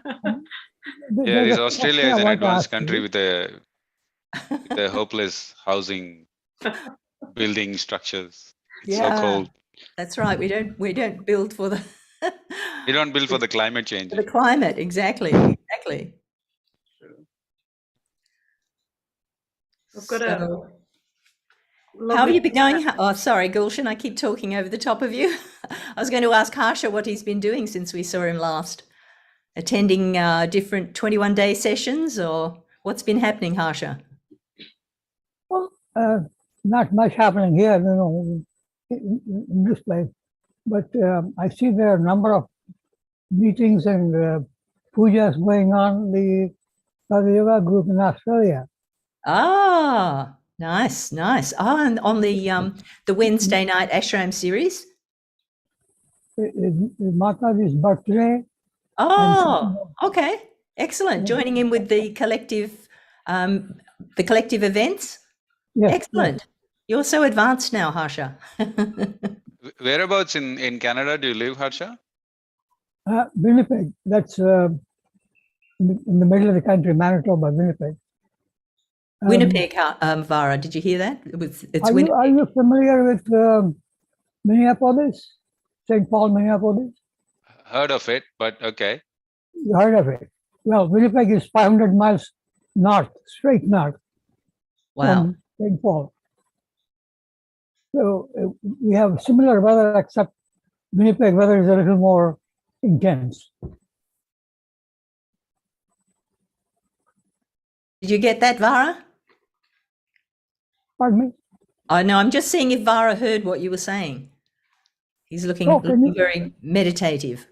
Yeah, this Australia is an advanced country with a hopeless housing, building structures. It's so cold. That's right. We don't build for the we don't build for the climate change. For the climate, exactly. Exactly. I've got a how have you been going? Oh, sorry, Gulshan, I keep talking over the top of you. I was going to ask Harsha what he's been doing since we saw him last. Attending different 21-day sessions, or what's been happening, Harsha? Well, not much happening here, in this place. But I see there are a number of meetings and pujas going on the Sahaja Yoga group in Australia. Ah, nice, nice. Oh, and on the Wednesday night ashram series. Mataji's birthday. Oh, okay, excellent. Joining in with the collective events. Yes, excellent. Yes. You're so advanced now, Harsha. Whereabouts in Canada do you live, Harsha? Winnipeg. That's in the middle of the country, Manitoba, Winnipeg. Winnipeg, Vara. Did you hear that? Are you familiar with Minneapolis, St. Paul, Minneapolis? Heard of it, but okay. You heard of it? Well, Winnipeg is 500 miles north, straight north. Wow. From St. Paul. So we have similar weather, except Winnipeg weather is a little more intense. Did you get that, Vara? Pardon me? Oh, no, I'm just seeing if Vara heard what you were saying. He's looking very meditative.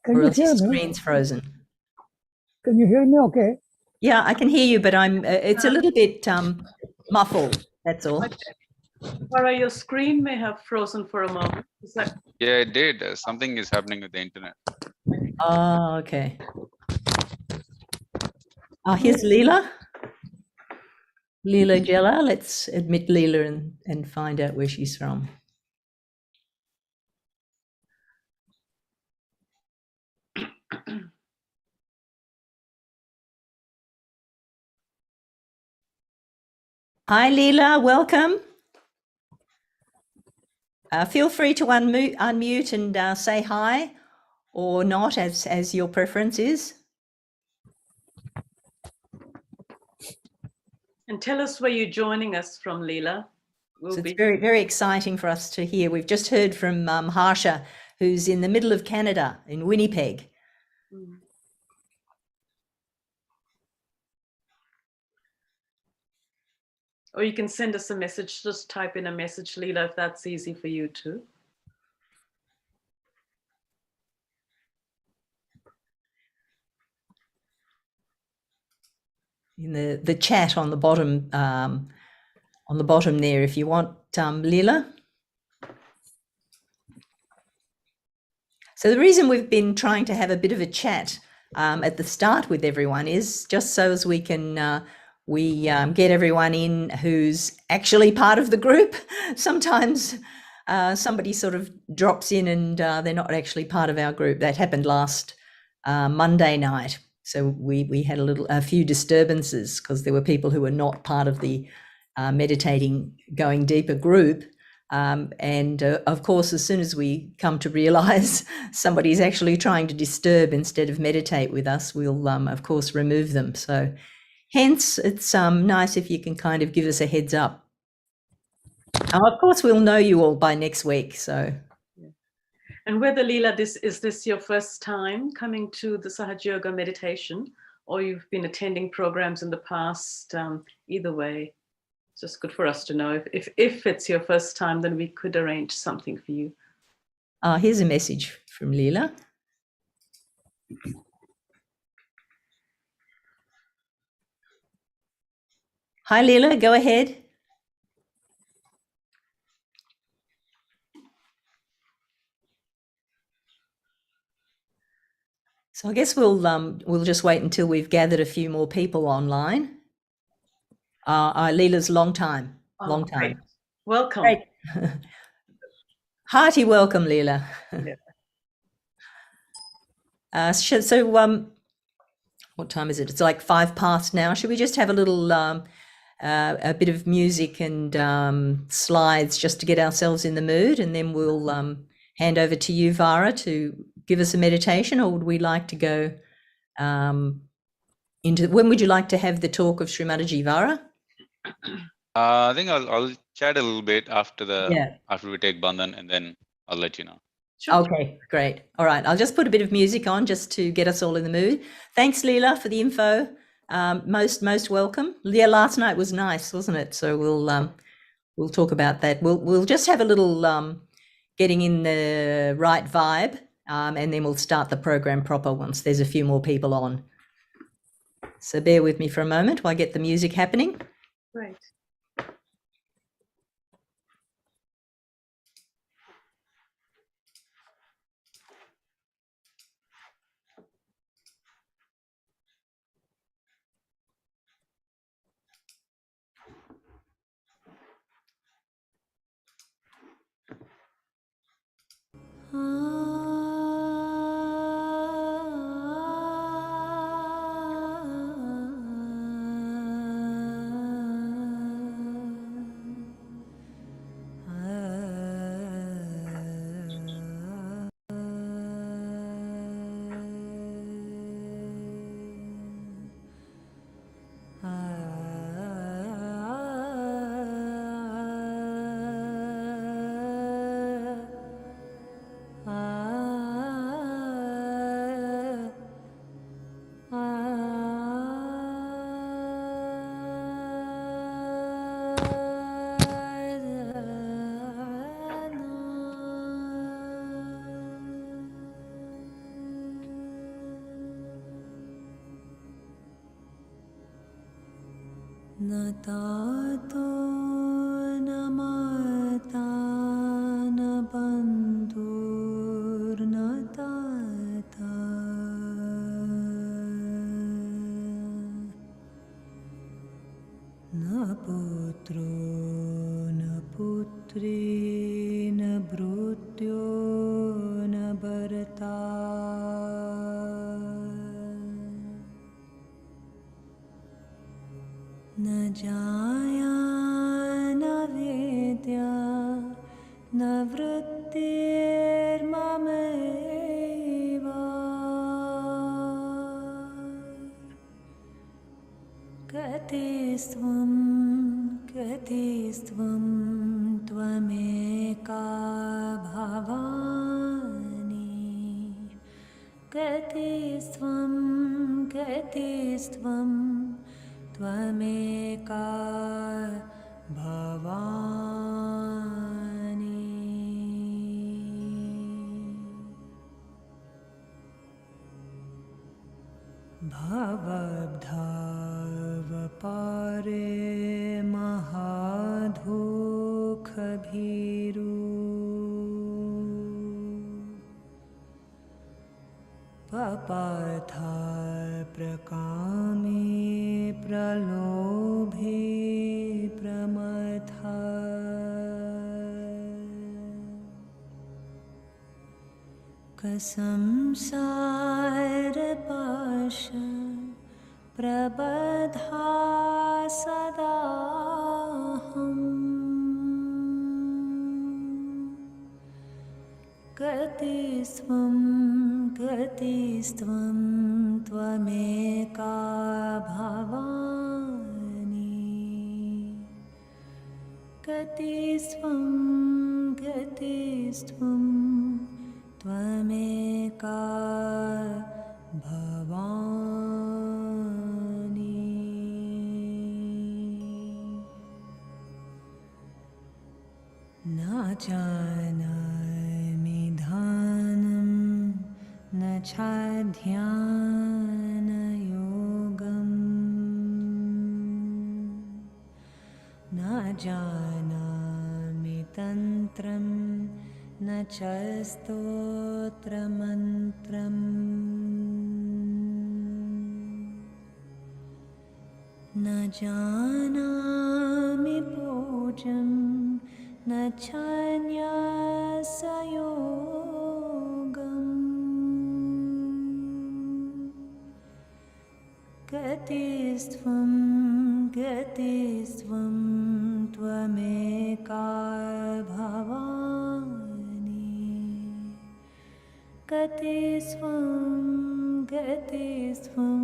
Or else his screen's frozen. Can you hear me okay? Yeah, I can hear you, but it's a little bit muffled, that's all. Vara, your screen may have frozen for a moment. Is that... Yeah, it did. Something is happening with the internet. Oh, okay. Here's Leela. Leela Jella. Let's admit Leela and find out where she's from. Hi, Leela. Welcome. Feel free to unmute and say hi or not, as your preference is. And tell us where you're joining us from, Leela. So it's very, very exciting for us to hear. We've just heard from Harsha, who's in the middle of Canada, in Winnipeg. Mm. Or you can send us a message, just type in a message, Leela, if that's easy for you too. In the chat on the bottom there, if you want, Leela. So the reason we've been trying to have a bit of a chat at the start with everyone is just so as we can get everyone in who's actually part of the group. Sometimes somebody sort of drops in and they're not actually part of our group. That happened last Monday night. So we had a few disturbances because there were people who were not part of the meditating going deeper group. And of course, as soon as we come to realize somebody's actually trying to disturb instead of meditate with us, we'll of course remove them. So hence it's nice if you can kind of give us a heads up. Of course, we'll know you all by next week. So. And whether, Leela, is this your first time coming to the Sahaja Yoga meditation, or you've been attending programs in the past? Either way, it's just good for us to know. If it's your first time, then we could arrange something for you. Here's a message from Leela. Hi, Leela, go ahead. So I guess we'll just wait until we've gathered a few more people online. Leela's long time. Great. Welcome. Great. Hearty welcome, Leela. Yeah. what time is it? It's like 5 past now. Should we just have a little, a bit of music and slides just to get ourselves in the mood, and then we'll hand over to you, Vara, to give us a meditation, or would we like to go into, when would you like to have the talk of Shri Mataji, Vara? I think I'll chat a little bit after after we take Bandhan, and then I'll let you know. Sure. Okay, great. All right, I'll just put a bit of music on just to get us all in the mood. Thanks, Leela, for the info. Most welcome. Yeah, last night was nice, wasn't it? So we'll talk about that. We'll just have a little getting in the right vibe, and then we'll start the program proper once there's a few more people on. So bear with me for a moment while I get the music happening. Right. न तातो न माता न बन्धुर्न ताता न पुत्रो न पुत्री न भृत्यो न भर्ता न जाया न वेद्या न वृत्तिर्ममैव गतिस्त्वं त्वमेका भवानि गतिस्त्वं त्वमेका भवानि भवद्भावपारे महादुःखभीरु पपाथा प्रकामे प्रलोभे प्रमथा कसंसारपाश प्रबधा सदाहम् गतिस्त्वं त्वमेका भवानि गतिस्त्वं त्वमेका भवानि न जानामि ध्यानं न च ध्यानयोगम् न जानामि तन्त्रं न च स्तोत्रमन्त्रम् न जानामि पूजं न च न्यासयोगम् गतिस्त्वं गतिस्त्वं त्वमेका भवानि गतिस्त्वं गतिस्त्वं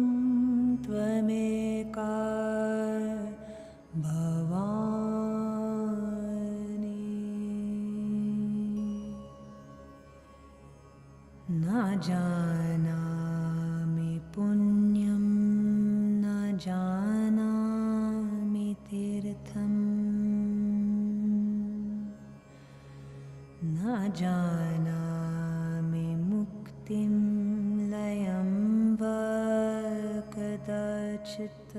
त्वमेका भवानि न जानामि पुण्यं न जानामि तीर्थम् न जानामि मुक्तिं लयं वा कदाचित्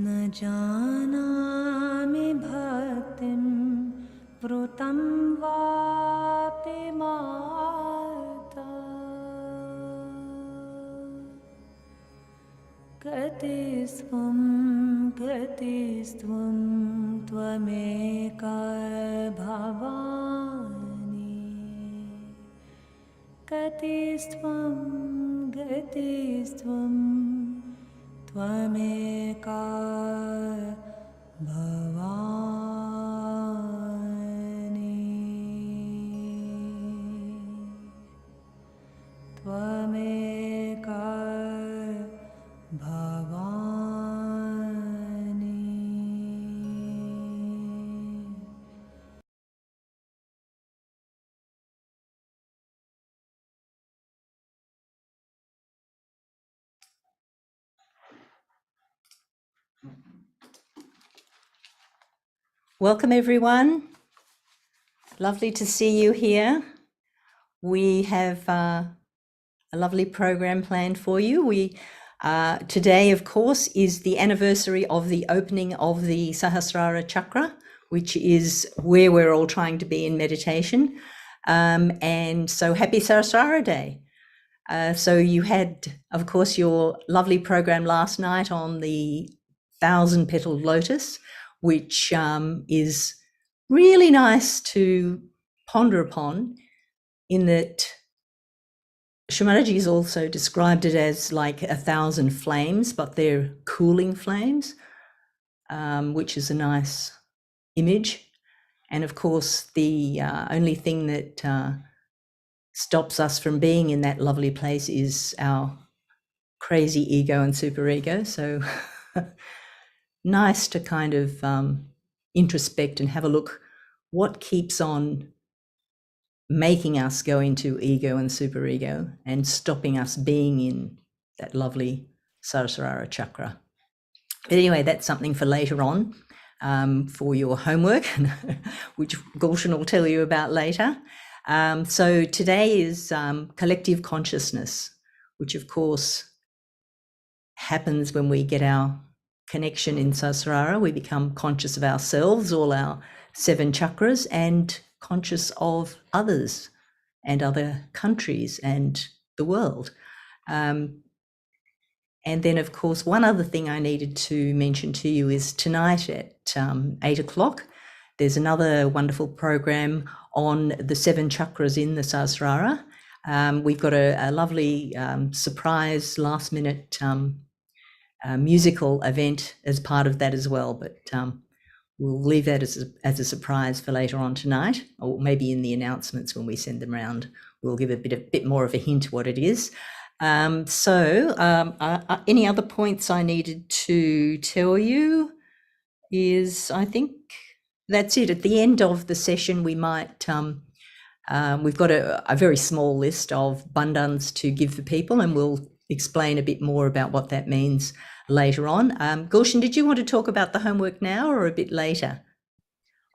न जानामि भक्तिं वृतं वापि माता गतिस्त्वं गतिस्त्वं त्वमेका भवानि गतिस्त्वं गतिस्त्वं त्वमेका भवानि त्वमेका भवानि Welcome, everyone. Lovely to see you here. We have a lovely program planned for you. Today, of course, is the anniversary of the opening of the Sahasrara Chakra, which is where we're all trying to be in meditation. And so happy Sahasrara Day. So you had, of course, your lovely program last night on the 1,000-petaled lotus, which is really nice to ponder upon, in that Shri Mataji has also described it as like 1,000 flames, but they're cooling flames, which is a nice image. And of course, the only thing that stops us from being in that lovely place is our crazy ego and superego. So nice to kind of introspect and have a look what keeps on making us go into ego and superego and stopping us being in that lovely Sahasrara chakra. But anyway, that's something for later on, for your homework, which Gulshan will tell you about later. So today is collective consciousness, which of course happens when we get our connection in Sahasrara. We become conscious of ourselves, all our 7 chakras, and conscious of others and other countries and the world. And then, of course, one other thing I needed to mention to you is tonight at 8 o'clock, there's another wonderful program on the 7 chakras in the Sahasrara. We've got a lovely surprise last-minute musical event as part of that as well, but we'll leave that as a surprise for later on tonight, or maybe in the announcements when we send them around, we'll give a bit more of a hint what it is. Any other points I needed to tell you is, I think that's it. At the end of the session, we might, we've got a very small list of bandhans to give the people, and we'll explain a bit more about what that means later on. Gulshan, did you want to talk about the homework now or a bit later?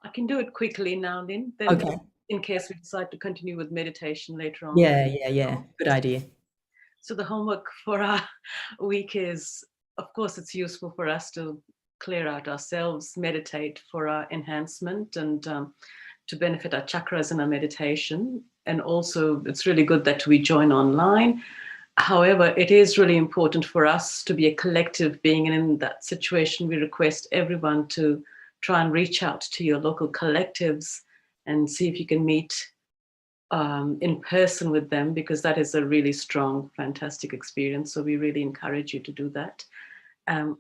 I can do it quickly now, then Okay. in case we decide to continue with meditation later on. Yeah. Good idea. So the homework for our week is, of course, it's useful for us to clear out ourselves, meditate for our enhancement and to benefit our chakras in our meditation. And also it's really good that we join online. However, it is really important for us to be a collective being, and in that situation, we request everyone to try and reach out to your local collectives and see if you can meet in person with them, because that is a really strong, fantastic experience. So we really encourage you to do that.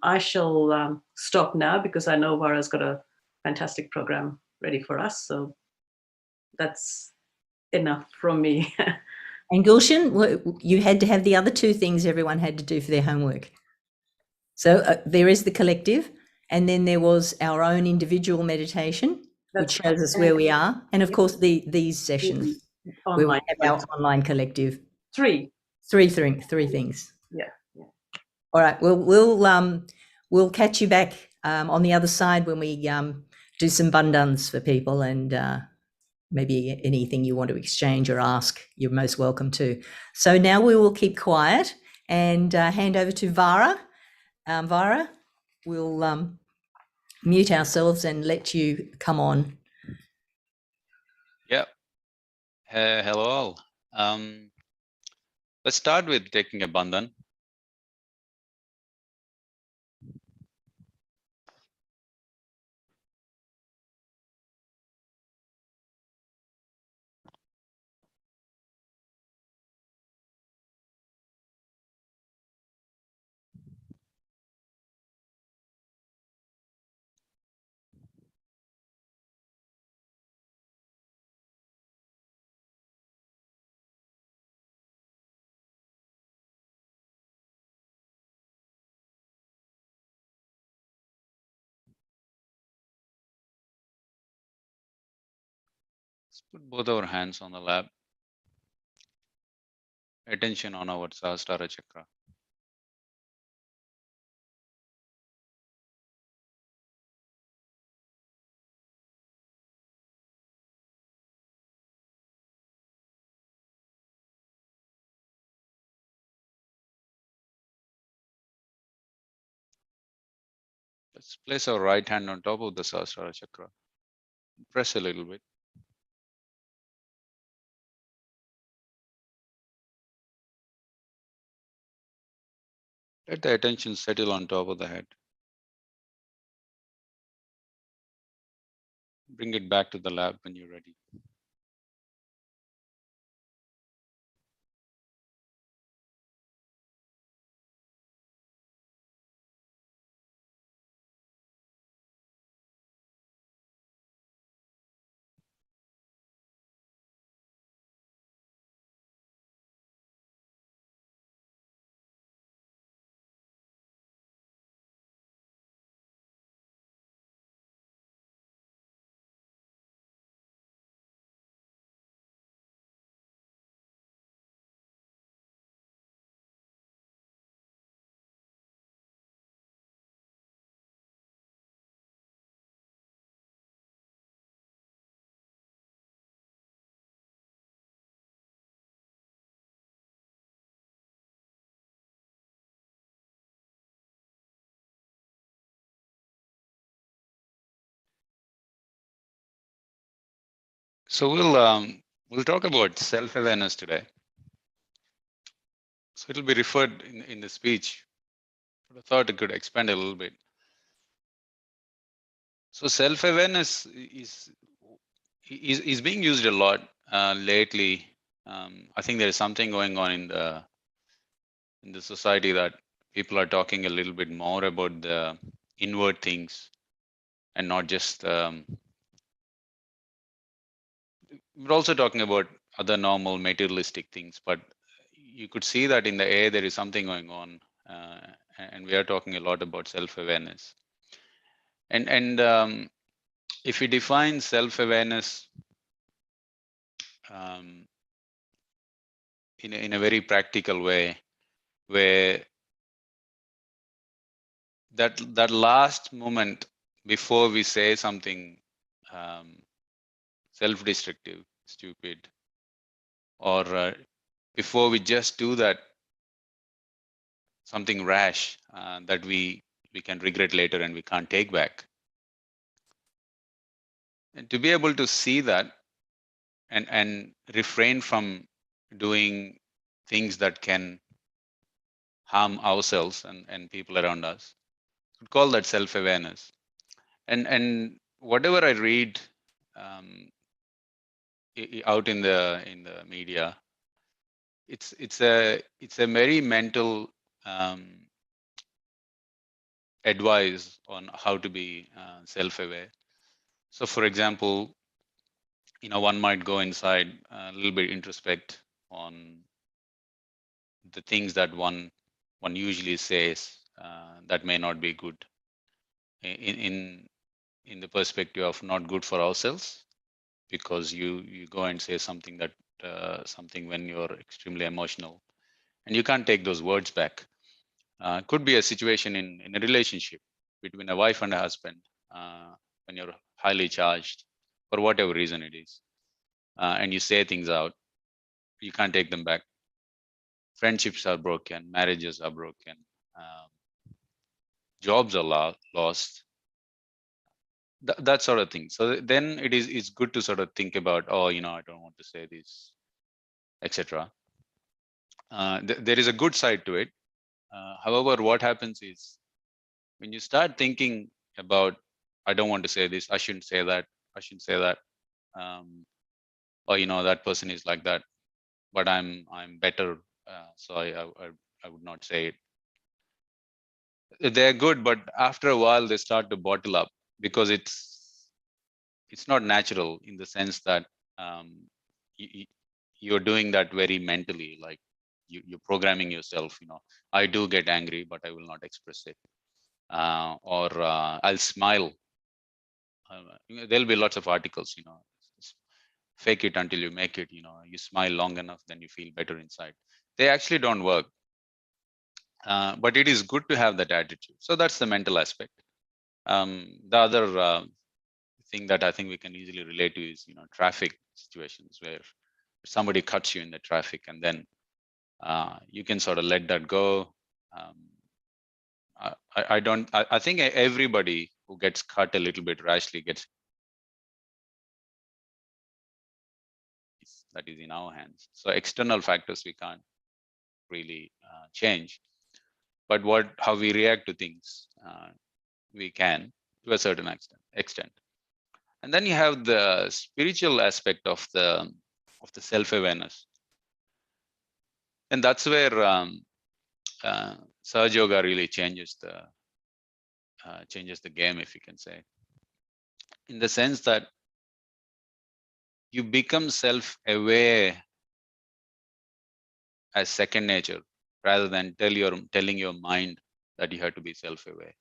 I shall stop now because I know Vara's got a fantastic program ready for us. So that's enough from me. And Gulshan, you had to have the other two things everyone had to do for their homework. So there is the collective, and then there was our own individual meditation, which shows us where we are. And of course, these sessions where we have our online collective. Three things. Yeah. All right. We'll catch you back on the other side when we do some bandhans for people, and maybe anything you want to exchange or ask, you're most welcome to. So now we will keep quiet and hand over to Vara. Vara, we'll mute ourselves and let you come on. Yeah. Hello all. Let's start with taking a bandhan. Let's put both our hands on the lap. Attention on our Sahasrara chakra. Let's place our right hand on top of the Sahasrara chakra. Press a little bit. Let the attention settle on top of the head. Bring it back to the lap when you're ready. So we'll talk about self-awareness today. So it'll be referred in the speech, but I thought it could expand a little bit. So self-awareness is being used a lot lately. I think there is something going on in the society that people are talking a little bit more about the inward things and not just. We're also talking about other normal materialistic things, but you could see that in the air there is something going on, and we are talking a lot about self-awareness. And if we define self-awareness in a very practical way, where that last moment before we say something self-destructive, stupid, or before we just do that something rash that we can regret later and we can't take back. And to be able to see that and refrain from doing things that can harm ourselves and people around us, could call that self-awareness. And whatever I read out in the media, it's a very mental advice on how to be self-aware. So, for example, one might go inside a little bit introspect on the things that one usually says that may not be good in the perspective of not good for ourselves, because you go and say something that something when you're extremely emotional and you can't take those words back. Could be a situation in a relationship between a wife and a husband, when you're highly charged for whatever reason it is, and you say things out, you can't take them back. Friendships are broken, marriages are broken, jobs are lost, that sort of thing. So then it's good to sort of think about, oh, I don't want to say this, etc. There is a good side to it. However, what happens is when you start thinking about, I don't want to say this, I shouldn't say that, or that person is like that, but I'm better, so I would not say it. They're good, but after a while they start to bottle up, because it's not natural, in the sense that you're doing that very mentally, like you're programming yourself. I do get angry, but I will not express it, or I'll smile. There'll be lots of articles, fake it until you make it. You smile long enough, then you feel better inside. They actually don't work. But it is good to have that attitude. So that's the mental aspect. The other thing that I think we can easily relate to is, traffic situations where somebody cuts you in the traffic, and then you can sort of let that go. I think everybody who gets cut a little bit rashly gets, that is in our hands. So external factors we can't really change, but how we react to things, we can, to a certain extent. And then you have the spiritual aspect of the self-awareness, and that's where Sahaja Yoga really changes the game, if you can say, in the sense that you become self-aware as second nature, rather than telling your mind that you have to be self-aware.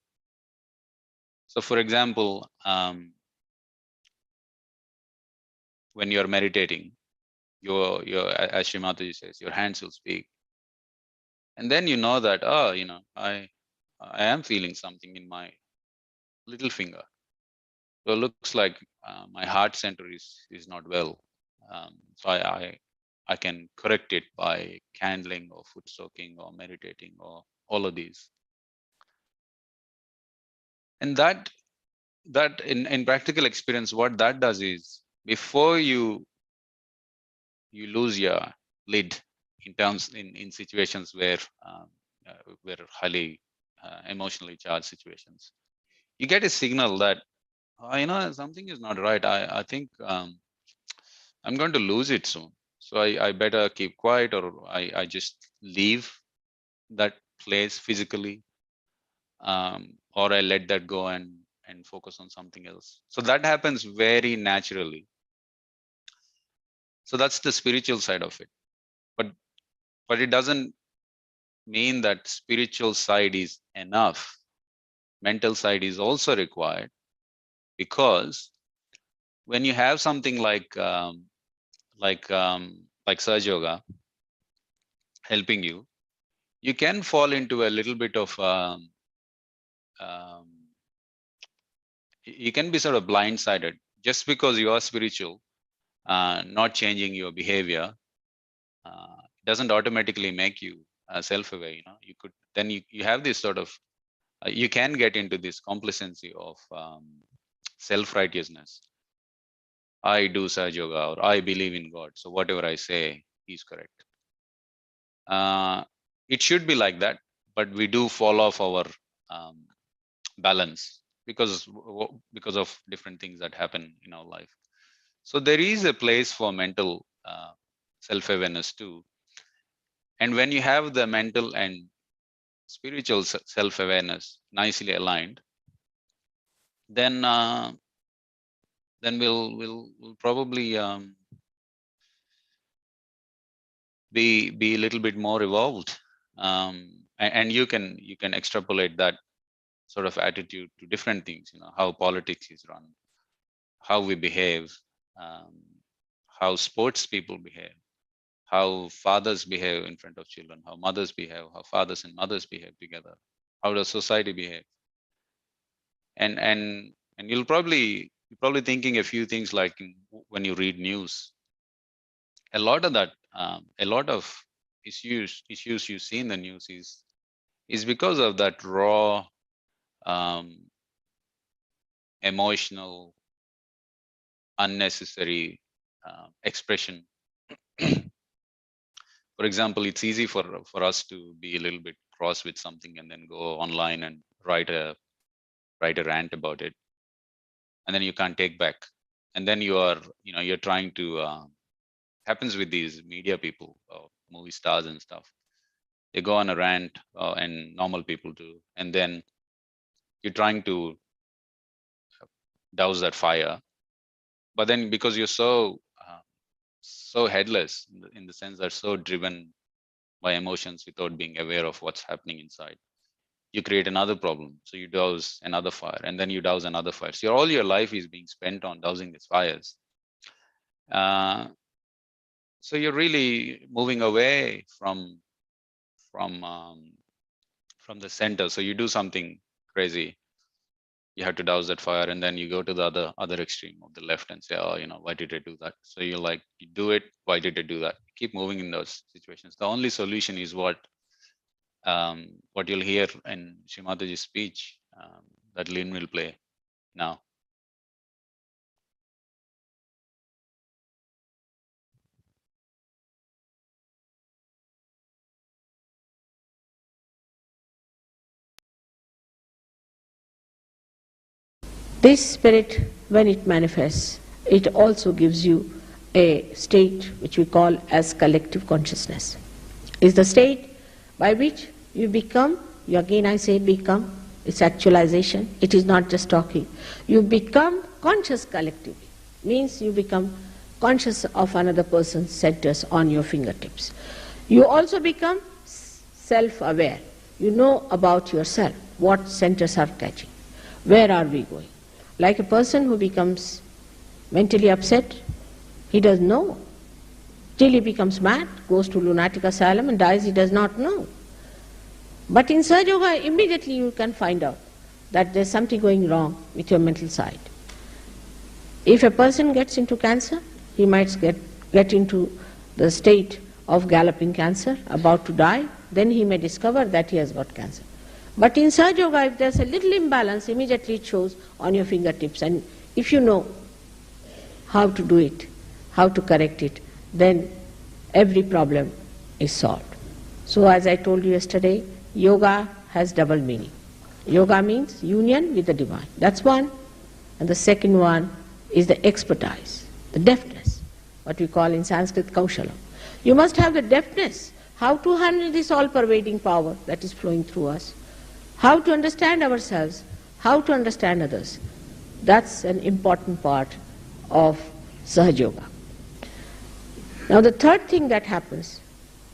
So, for example, when you're meditating, your as Shri Mataji says, your hands will speak, and then you know that, oh, I am feeling something in my little finger. So it looks like my heart center is not well. So I can correct it by candling or foot soaking or meditating or all of these. And that in practical experience, what that does is, before you lose your lid in situations where highly emotionally charged situations, you get a signal that, something is not right. I think I'm going to lose it soon. So I better keep quiet, or I just leave that place physically, or I let that go and focus on something else. So that happens very naturally. So that's the spiritual side of it. But it doesn't mean that spiritual side is enough. Mental side is also required, because when you have something like Sahaja Yoga helping you, you can fall into a little bit of you can be sort of blindsided just because you are spiritual. Not changing your behavior doesn't automatically make you self-aware. You could then you have this sort of you can get into this complacency of self-righteousness. I do Sahaja Yoga, or I believe in God, so whatever I say is correct. It should be like that, but we do fall off our balance because of different things that happen in our life. So there is a place for mental self-awareness too. And when you have the mental and spiritual self-awareness nicely aligned, then we'll probably be a little bit more evolved, and you can extrapolate that sort of attitude to different things. How politics is run, how we behave, um, how sports people behave, how fathers behave in front of children, how mothers behave, how fathers and mothers behave together, how does society behave, and you're probably thinking a few things like when you read news, a lot of that, a lot of issues you see in the news is because of that raw emotional unnecessary expression. For example, it's easy for us to be a little bit cross with something and then go online and write a rant about it, and then you can't take back, and then you're trying to happens with these media people, movie stars and stuff. They go on a rant, and normal people do, and then you're trying to douse that fire, but then because you're so headless in the sense that so driven by emotions without being aware of what's happening inside, you create another problem. So you douse another fire, and then you douse another fire. So all your life is being spent on dousing these fires. So you're really moving away from the center. So you do something crazy, you have to douse that fire, and then you go to the other extreme of the left and say, oh, why did I do that? So you're like, you do it, why did I do that? Keep moving in those situations. The only solution is what you'll hear in Shri Mataji's speech, that Lynn will play now. This spirit, when it manifests, it also gives you a state which we call as collective consciousness. It's the state by which you become, again I say become, it's actualization, it is not just talking. You become conscious collectively, means you become conscious of another person's centers on your fingertips. You also become self-aware. You know about yourself, what centers are catching, where are we going. Like a person who becomes mentally upset, he doesn't know. Till he becomes mad, goes to lunatic asylum and dies, he does not know. But in Sahaja Yoga, immediately you can find out that there's something going wrong with your mental side. If a person gets into cancer, he might get into the state of galloping cancer, about to die, then he may discover that he has got cancer. But in Sahaja Yoga, if there's a little imbalance, immediately it shows on your fingertips. And if you know how to do it, how to correct it, then every problem is solved. So as I told you yesterday, yoga has double meaning. Yoga means union with the divine. That's one. And the second one is the expertise, the deftness, what we call in Sanskrit kaushala. You must have the deftness, how to handle this all-pervading power that is flowing through us, how to understand ourselves, how to understand others. That's an important part of Sahaja Yoga. Now the third thing that happens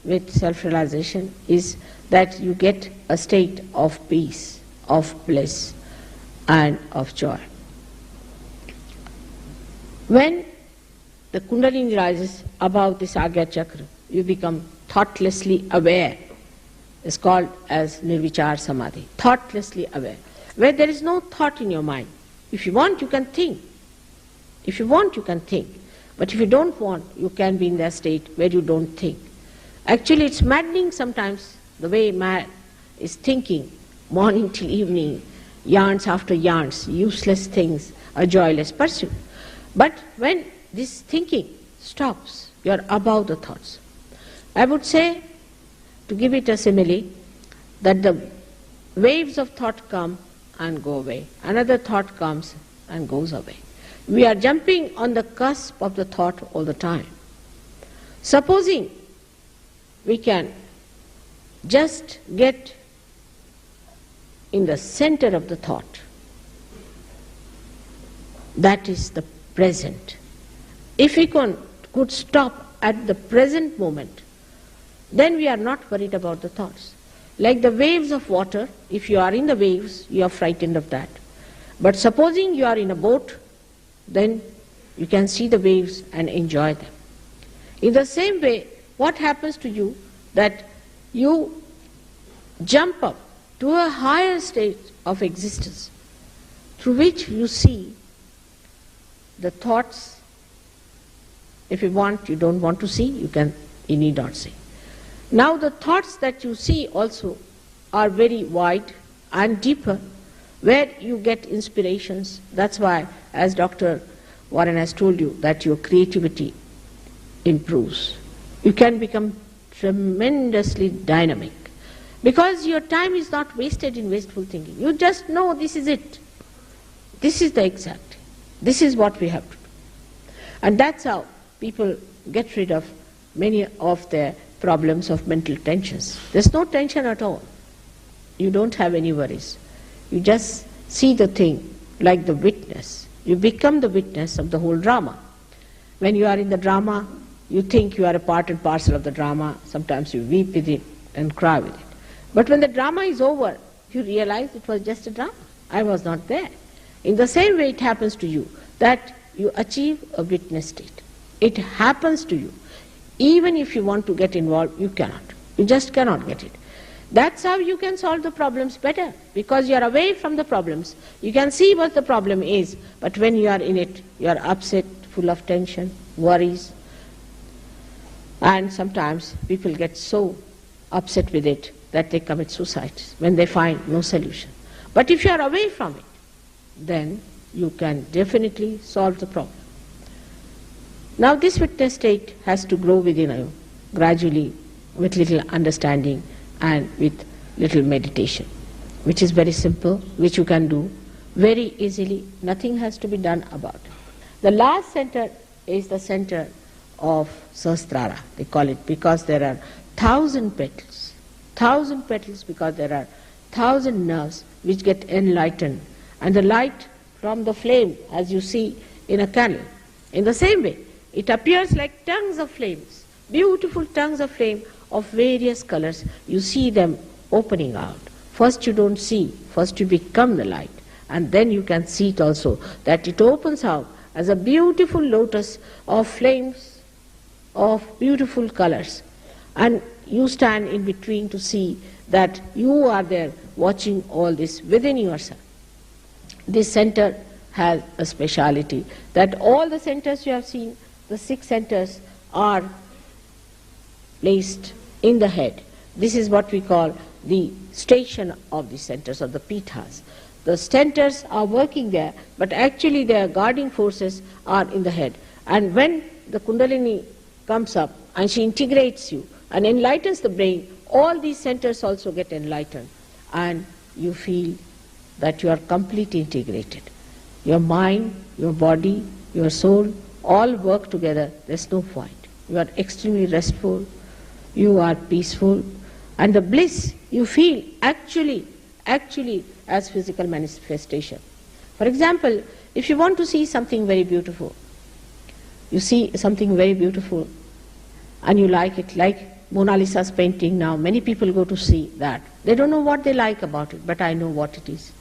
with self-realization is that you get a state of peace, of bliss, and of joy. When the Kundalini rises above this Agya Chakra, you become thoughtlessly aware. It's called as Nirvichar Samadhi, thoughtlessly aware, where there is no thought in your mind. If you want, you can think. If you want, you can think. But if you don't want, you can be in that state where you don't think. Actually, it's maddening sometimes, the way man is thinking, morning till evening, yarns after yarns, useless things, a joyless pursuit. But when this thinking stops, you are above the thoughts. I would say, to give it a simile, that the waves of thought come and go away. Another thought comes and goes away. We are jumping on the cusp of the thought all the time. Supposing we can just get in the center of the thought, that is the present. If we could stop at the present moment, then we are not worried about the thoughts. Like the waves of water, if you are in the waves, you are frightened of that. But supposing you are in a boat, then you can see the waves and enjoy them. In the same way, what happens to you that you jump up to a higher state of existence through which you see the thoughts. If you want, you don't want to see, you need not see. Now the thoughts that you see also are very wide and deeper, where you get inspirations. That's why, as Dr. Warren has told you, that your creativity improves. You can become tremendously dynamic, because your time is not wasted in wasteful thinking. You just know this is it. This is the exact. This is what we have to do. And that's how people get rid of many of their problems of mental tensions. There's no tension at all. You don't have any worries. You just see the thing like the witness. You become the witness of the whole drama. When you are in the drama, you think you are a part and parcel of the drama. Sometimes you weep with it and cry with it. But when the drama is over, you realize it was just a drama. I was not there. In the same way it happens to you, that you achieve a witness state. It happens to you. Even if you want to get involved, you cannot. You just cannot get it. That's how you can solve the problems better, because you are away from the problems. You can see what the problem is, but when you are in it, you are upset, full of tension, worries. And sometimes people get so upset with it that they commit suicide when they find no solution. But if you are away from it, then you can definitely solve the problem. Now this witness state has to grow within you gradually, with little understanding and with little meditation, which is very simple, which you can do very easily. Nothing has to be done about it. The last center is the center of Sahasrara, they call it, because there are 1,000 petals. 1,000 petals, because there are 1,000 nerves which get enlightened. And the light from the flame, as you see in a candle, in the same way, it appears like tongues of flames, beautiful tongues of flame of various colors. You see them opening out. First you don't see, first you become the light, and then you can see it also, that it opens out as a beautiful lotus of flames of beautiful colors. And you stand in between to see that you are there watching all this within yourself. This center has a speciality, that all the centers you have seen, the 6 centers, are placed in the head. This is what we call the station of the centers, or the pithas. The centers are working there, but actually their guarding forces are in the head. And when the Kundalini comes up and she integrates you and enlightens the brain, all these centers also get enlightened, and you feel that you are completely integrated. Your mind, your body, your soul all work together. There's no fight. You are extremely restful, you are peaceful, and the bliss you feel actually as physical manifestation. For example, if you want to see something very beautiful, you see something very beautiful and you like it, like Mona Lisa's painting now, many people go to see that. They don't know what they like about it, but I know what it is.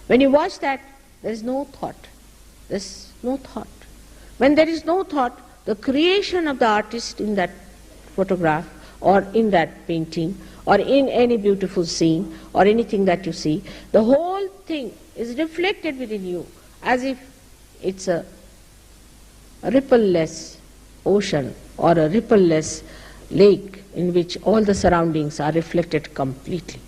When you watch that, there is no thought. There's no thought. When there is no thought, the creation of the artist in that photograph or in that painting or in any beautiful scene or anything that you see, the whole thing is reflected within you as if it's a ripple-less ocean or a ripple-less lake in which all the surroundings are reflected completely.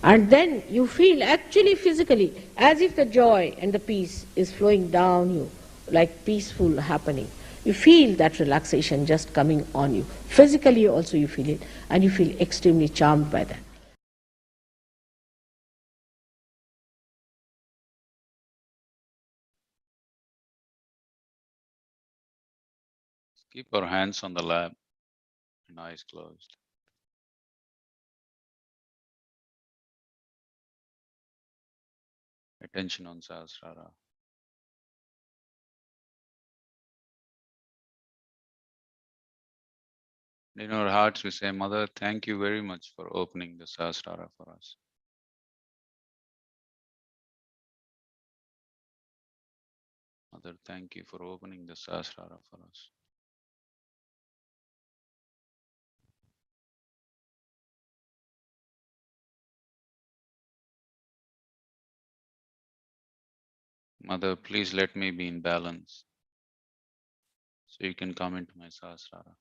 And then you feel actually physically as if the joy and the peace is flowing down you, like peaceful happening. You feel that relaxation just coming on you. Physically also you feel it, and you feel extremely charmed by that. Keep our hands on the lap and eyes closed. Attention on Sahasrara. In our hearts we say, Mother, thank you very much for opening the Sahasrara for us. Mother, thank you for opening the Sahasrara for us. Mother, please let me be in balance so you can come into my Sahasrara.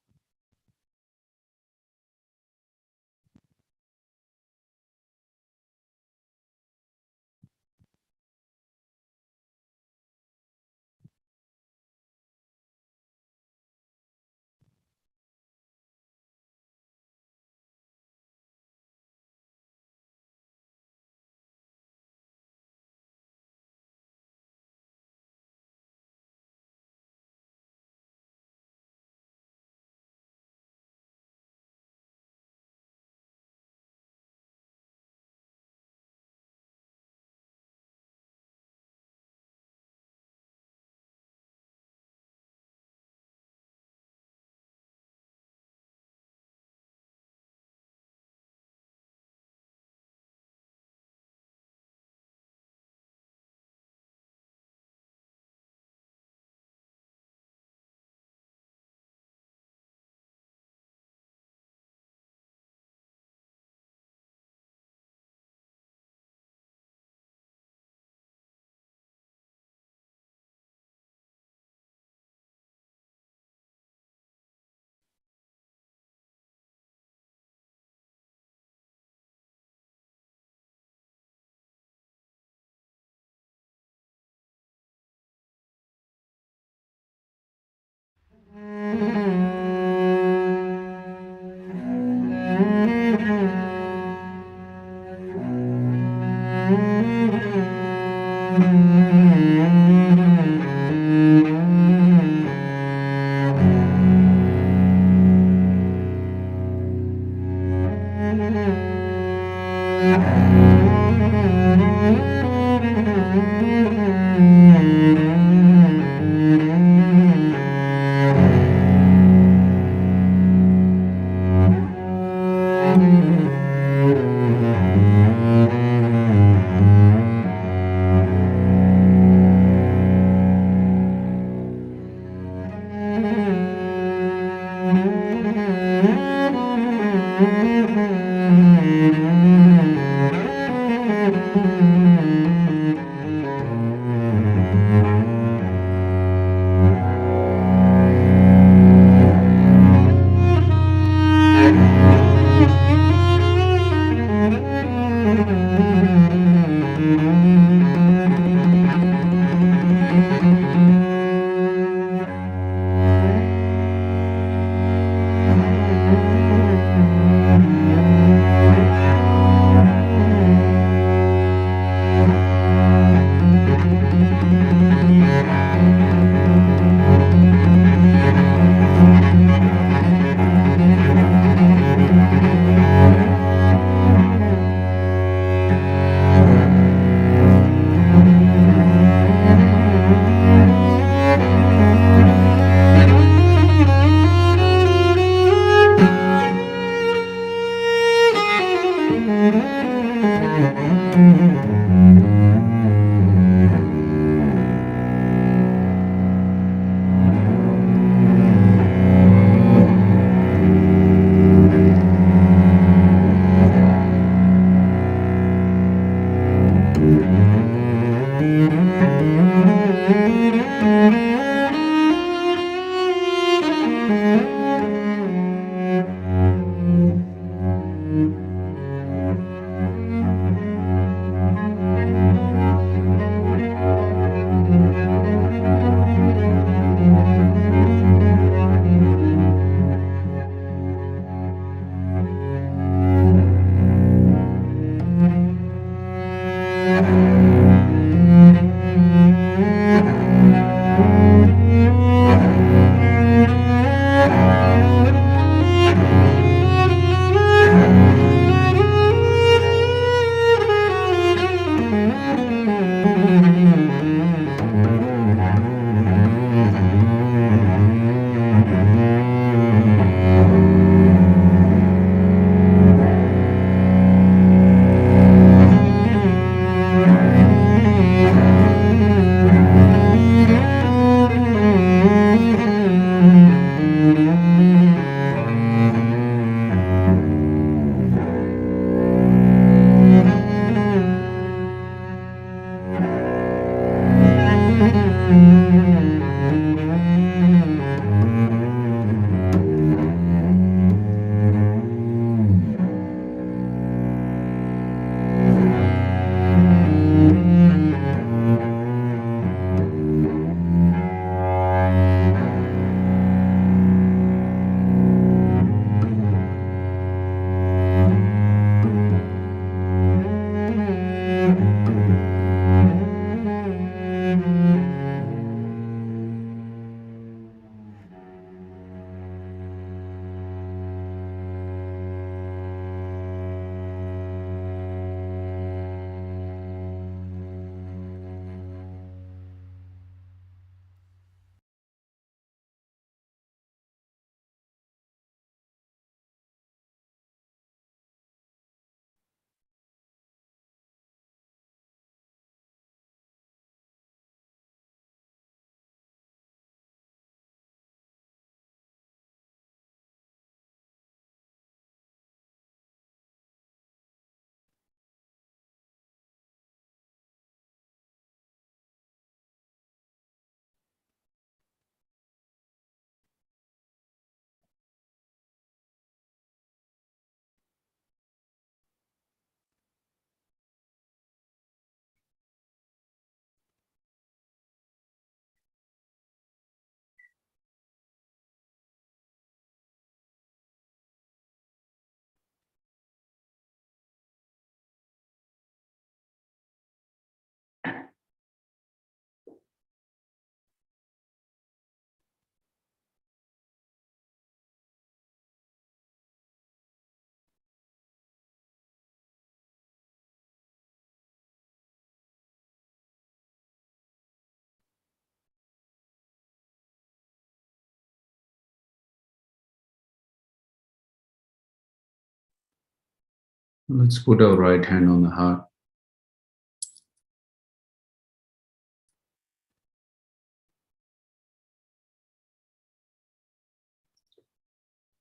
Let's put our right hand on the heart.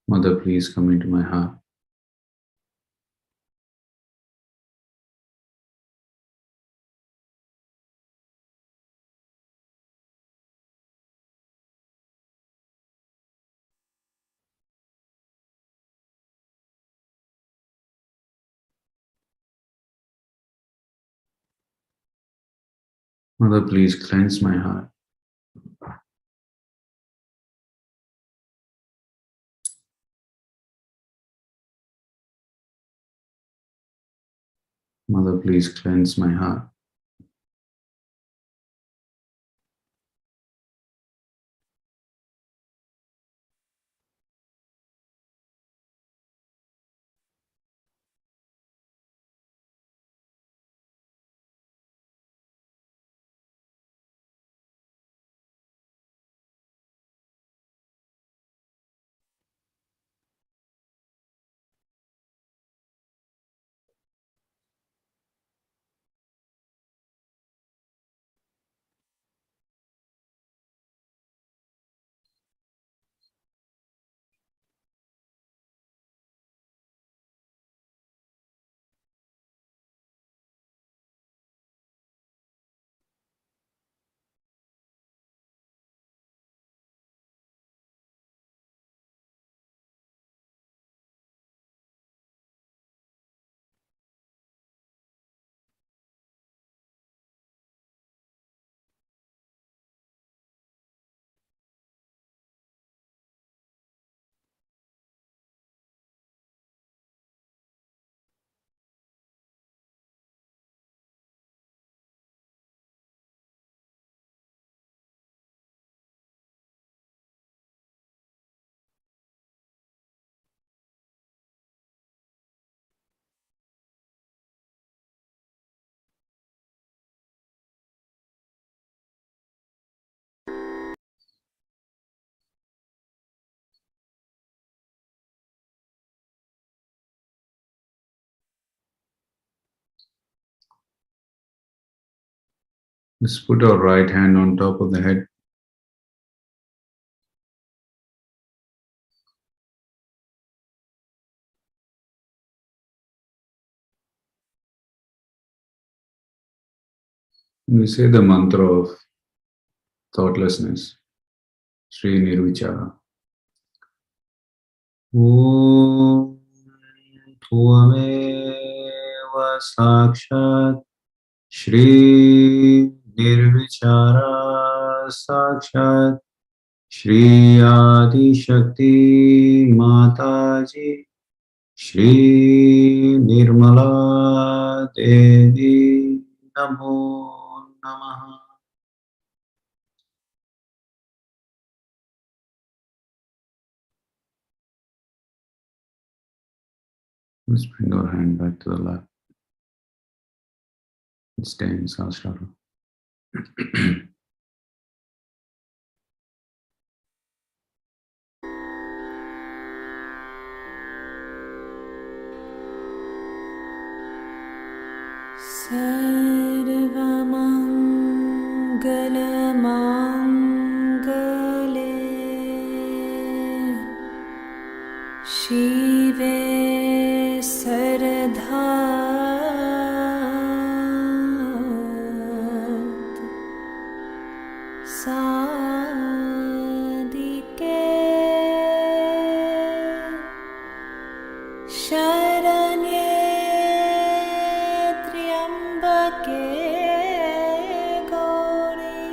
Mother, please come into my heart. Mother, please cleanse my heart. Mother, please cleanse my heart. Let's put our right hand on top of the head. And we say the mantra of thoughtlessness, Shri Nirvichara. Om Tvameva Sakshat Shri Nirvichara Sakshat Shri Adi Shakti Mataji Shri Nirmala Devi Namo Namaha. Let's bring our hand back to the left and stay in Sahasrara. सर्वमङ्गलमाङ्गले शिवे सरधात् सादिके शरण्ये त्र्यम्बके Gauri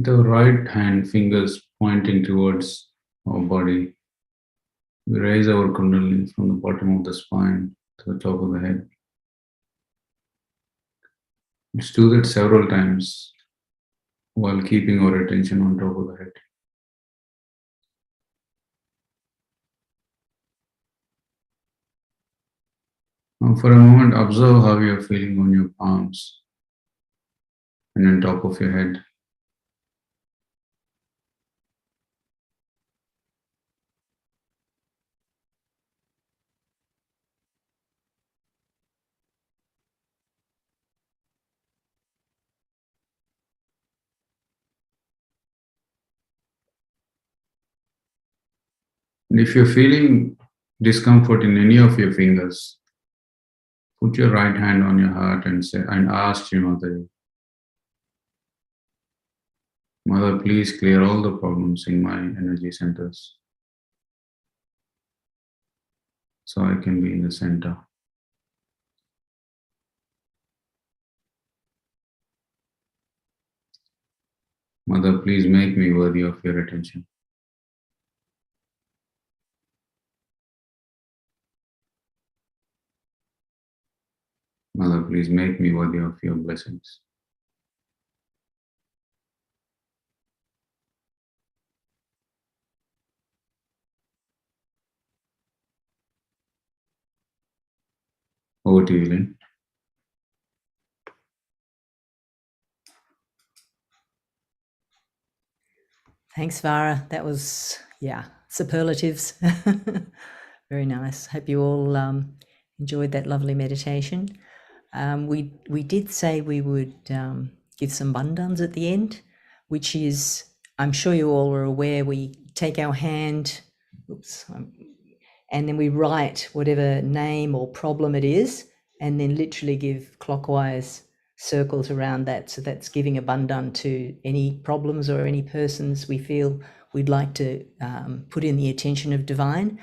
With our right hand fingers pointing towards our body, we raise our Kundalini from the bottom of the spine to the top of the head. Let's do that several times while keeping our attention on top of the head. Now for a moment, observe how you are feeling on your palms and on top of your head. And if you're feeling discomfort in any of your fingers, put your right hand on your heart and say, and ask Shri Mataji, Mother, please clear all the problems in my energy centers so I can be in the center. Mother, please make me worthy of your attention. Mother, please make me worthy of your blessings. Over to you, Lynn. Thanks, Vara. That was, superlatives. Very nice. Hope you all enjoyed that lovely meditation. We did say we would give some bandhans at the end, which is, I'm sure you all are aware, we take our hand, and then we write whatever name or problem it is, and then literally give clockwise circles around that. So that's giving a bandhan to any problems or any persons we feel we'd like to put in the attention of divine.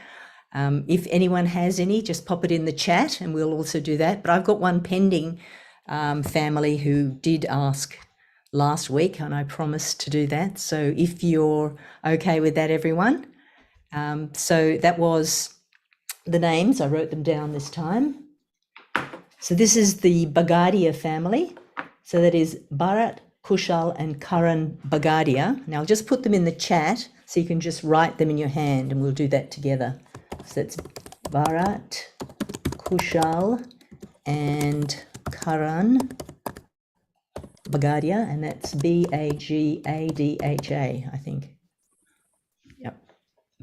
If anyone has any, just pop it in the chat and we'll also do that. But I've got one pending family who did ask last week, and I promised to do that. So if you're okay with that, everyone. So that was the names. I wrote them down this time. So this is the Bagadia family. So that is Bharat, Kushal and Karan Bagadia. Now I'll just put them in the chat so you can just write them in your hand and we'll do that together. So that's Bharat, Kushal and Karan Bagadia, and that's Bagadha, I think. Yep,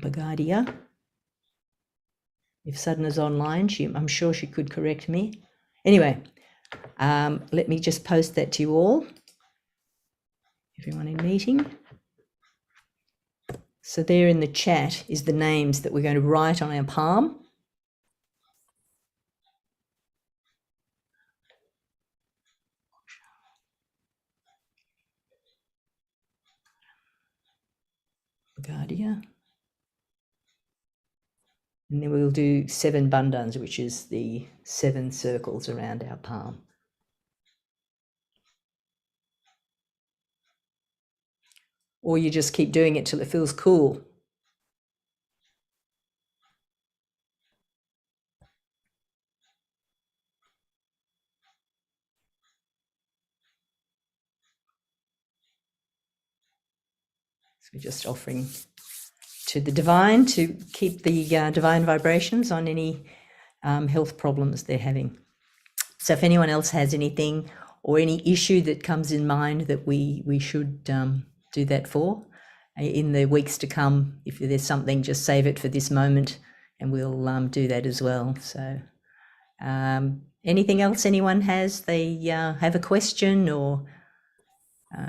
Bagadia. If Sadhana's online, I'm sure she could correct me. Anyway, let me just post that to you all. Everyone in meeting. So there in the chat is the names that we're going to write on our palm. Bagadia. And then we'll do 7 bandhans, which is the 7 circles around our palm. Or you just keep doing it till it feels cool. So we're just offering to the divine to keep the divine vibrations on any health problems they're having. So if anyone else has anything or any issue that comes in mind that we should do that for in the weeks to come, if there's something, just save it for this moment and we'll do that as well. So anything else anyone has, they have a question or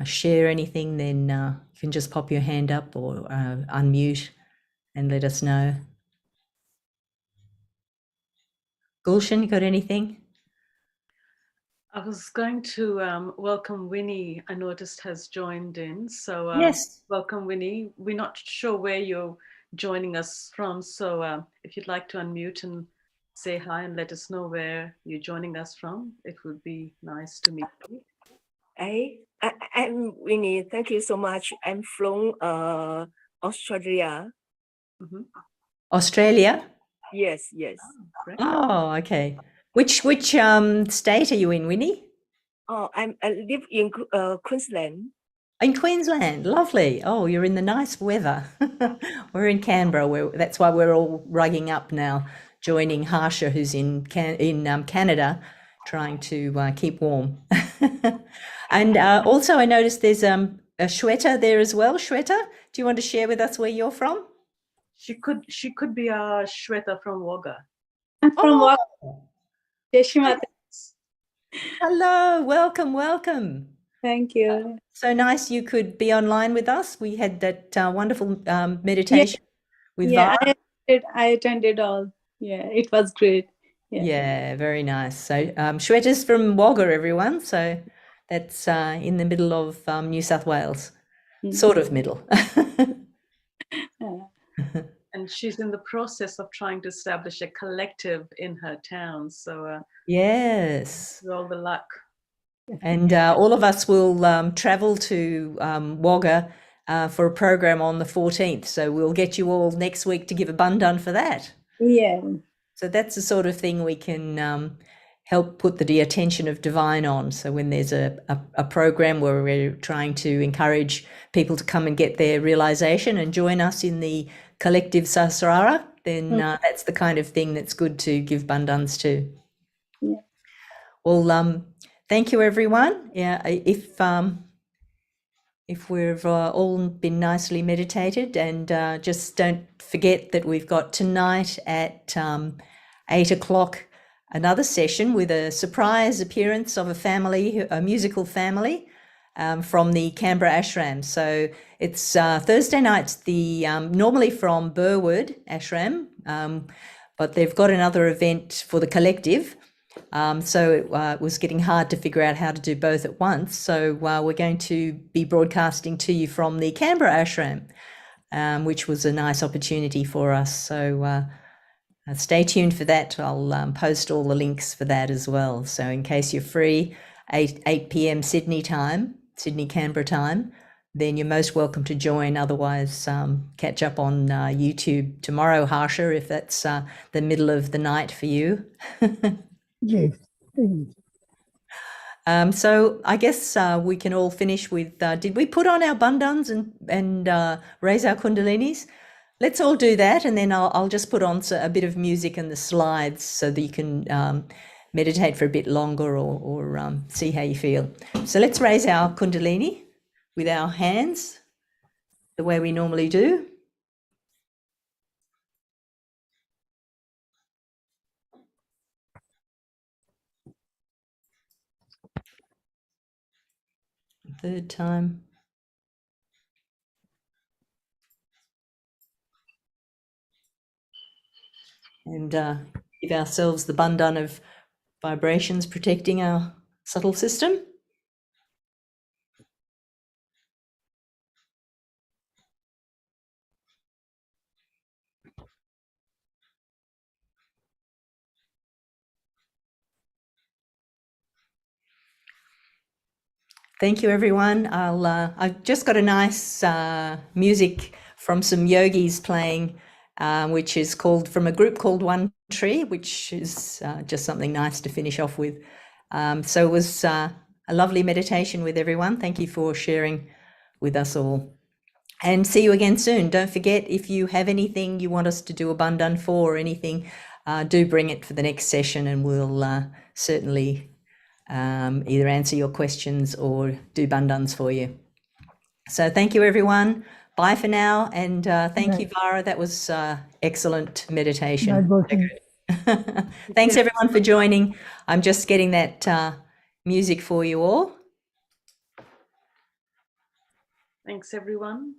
share anything, then you can just pop your hand up or unmute and let us know. Gulshan, you got anything? I was going to welcome Winnie. I noticed has joined in. So Yes. welcome, Winnie. We're not sure where you're joining us from. So if you'd like to unmute and say hi and let us know where you're joining us from, it would be nice to meet you. I'm Winnie. Thank you so much. I'm from Australia. Mhm. Australia? Yes, yes. Great. Oh, okay. Which state are you in, Winnie? I live in Queensland. In Queensland. Lovely. Oh, you're in the nice weather. We're in Canberra. That's why we're all rugging up now, joining Harsha, who's in Canada, trying to keep warm. And also, I noticed there's a Shweta there as well. Shweta, do you want to share with us where you're from? She could be a Shweta from Wagga. From what? Oh, Shri Mataji. hello, welcome. Thank you. So nice you could be online with us. We had that wonderful meditation with Yeah, Vara. I attended all. Yeah, it was great. Yeah. Yeah, very nice. So Shweta's from Wagga, everyone. So that's in the middle of New South Wales, sort of middle. And she's in the process of trying to establish a collective in her town. So Yes. with all the luck. And all of us will travel to Wagga for a program on the 14th. So we'll get you all next week to give a bundan for that. Yeah. So that's the sort of thing we can help put the attention of divine on. So when there's a program where we're trying to encourage people to come and get their realization and join us in the collective Sahasrara, then that's the kind of thing that's good to give bandans to. Yeah. Well, thank you, everyone. Yeah, if we've all been nicely meditated, and just don't forget that we've got tonight at 8 o'clock another session with a surprise appearance of a musical family from the Canberra Ashram. So it's Thursday nights, normally from Burwood Ashram, but they've got another event for the collective. So it was getting hard to figure out how to do both at once. So we're going to be broadcasting to you from the Canberra Ashram, which was a nice opportunity for us. So stay tuned for that. I'll post all the links for that as well. So in case you're free, 8 p.m. Sydney time, Sydney Canberra time, then you're most welcome to join. Otherwise, catch up on YouTube tomorrow, Harsha, if that's the middle of the night for you. Yes. So I guess we can all finish with, did we put on our bandans and raise our kundalinis? Let's all do that, and then I'll just put on a bit of music and the slides so that you can meditate for a bit longer or see how you feel. So let's raise our kundalini with our hands the way we normally do. Third time. And give ourselves the bandhan of vibrations protecting our subtle system. Thank you, everyone. I've just got a nice music from some yogis playing, which is from a group called One Tree, which is just something nice to finish off with. So it was a lovely meditation with everyone. Thank you for sharing with us all. And see you again soon. Don't forget, if you have anything you want us to do a bandhan for or anything, do bring it for the next session, and we'll certainly either answer your questions or do bandhans for you. So thank you, everyone. Bye for now. And thank you, Vara. That was excellent meditation. Thanks, everyone, for joining. I'm just getting that music for you all. Thanks, everyone.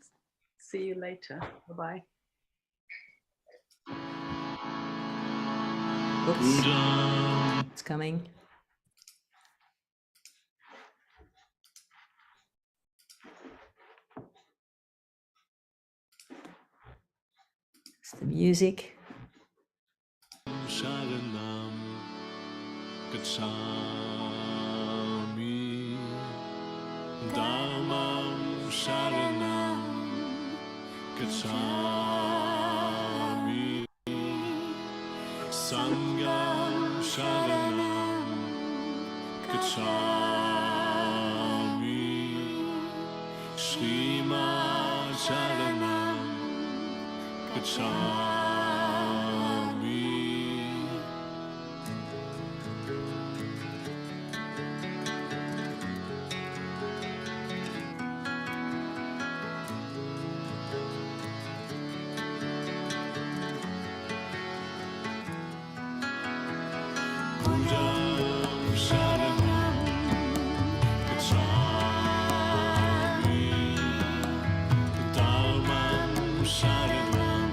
See you later. Bye-bye. Oops. It's coming. It's the music. Sharanam Gacchami Dhammam Sharanam Gacchami, Sangham Sharanam Gacchami, Shri Mataji Sharanam Gacchami. Buddham Sharanam Gacchami, Dhammam Sharanam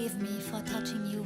forgive me for touching you